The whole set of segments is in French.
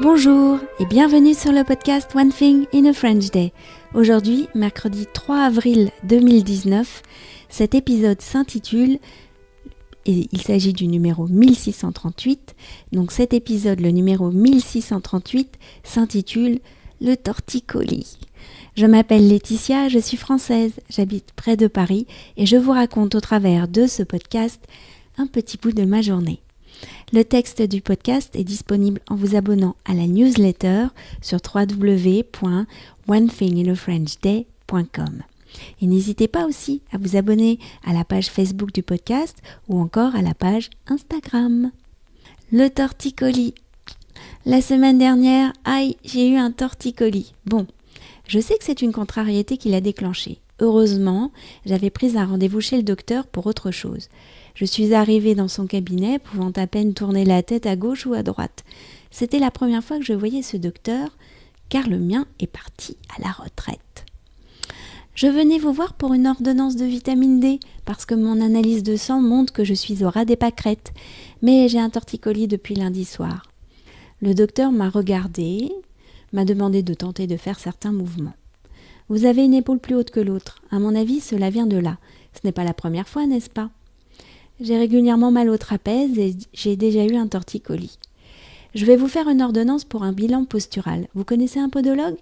Bonjour et bienvenue sur le podcast One Thing in a French Day. Aujourd'hui, mercredi 3 avril 2019, cet épisode s'intitule, et il s'agit du numéro 1638, donc cet épisode, le numéro 1638, s'intitule Le torticolis. Je m'appelle Laetitia, je suis française, j'habite près de Paris et je vous raconte au travers de ce podcast un petit bout de ma journée. Le texte du podcast est disponible en vous abonnant à la newsletter sur www.onethinginafrenchday.com. Et n'hésitez pas aussi à vous abonner à la page Facebook du podcast ou encore à la page Instagram. Le torticolis. La semaine dernière, j'ai eu un torticolis. Bon, je sais que c'est une contrariété qui l'a déclenché. Heureusement, j'avais pris un rendez-vous chez le docteur pour autre chose. Je suis arrivée dans son cabinet, pouvant à peine tourner la tête à gauche ou à droite. C'était la première fois que je voyais ce docteur, car le mien est parti à la retraite. Je venais vous voir pour une ordonnance de vitamine D, parce que mon analyse de sang montre que je suis au ras des pâquerettes, mais j'ai un torticolis depuis lundi soir. Le docteur m'a regardé, m'a demandé de tenter de faire certains mouvements. Vous avez une épaule plus haute que l'autre. À mon avis, cela vient de là. Ce n'est pas la première fois, n'est-ce pas ? J'ai régulièrement mal au trapèze et j'ai déjà eu un torticolis. Je vais vous faire une ordonnance pour un bilan postural. Vous connaissez un podologue ?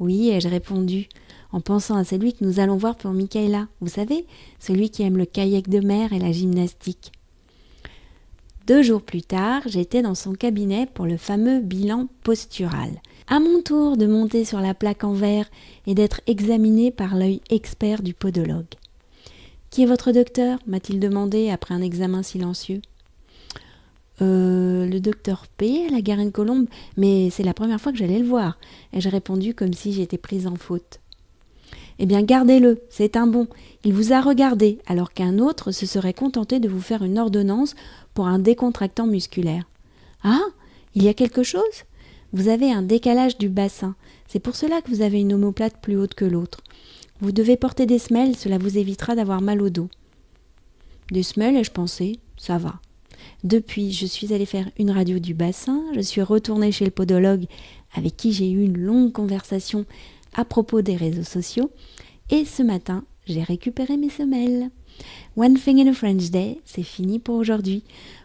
Oui, ai-je répondu, en pensant à celui que nous allons voir pour Michaela. Vous savez, celui qui aime le kayak de mer et la gymnastique. 2 jours plus tard, j'étais dans son cabinet pour le fameux bilan postural. À mon tour de monter sur la plaque en verre et d'être examiné par l'œil expert du podologue. « Qui est votre docteur ?» m'a-t-il demandé après un examen silencieux. Le docteur P. à la Garenne-Colombe, mais c'est la première fois que j'allais le voir. » ai-je répondu comme si j'étais prise en faute. « Eh bien, gardez-le, c'est un bon. Il vous a regardé, alors qu'un autre se serait contenté de vous faire une ordonnance pour un décontractant musculaire. »« Ah, il y a quelque chose ? Vous avez un décalage du bassin. C'est pour cela que vous avez une omoplate plus haute que l'autre. Vous devez porter des semelles, cela vous évitera d'avoir mal au dos. » Des semelles, ai-je pensé, ça va. Depuis, je suis allée faire une radio du bassin, je suis retournée chez le podologue avec qui j'ai eu une longue conversation à propos des réseaux sociaux, et ce matin, j'ai récupéré mes semelles. One Thing in a French Day, c'est fini pour aujourd'hui.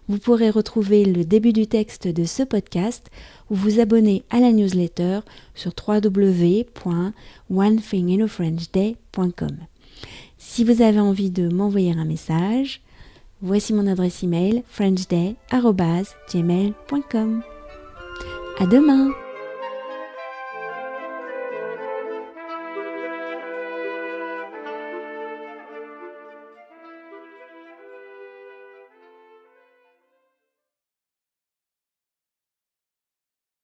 Vous pourrez retrouver le début du texte de ce podcast ou vous abonner à la newsletter sur www.onethinginafrenchday.com. Si vous avez envie de m'envoyer un message, voici mon adresse email frenchday@gmail.com. À demain!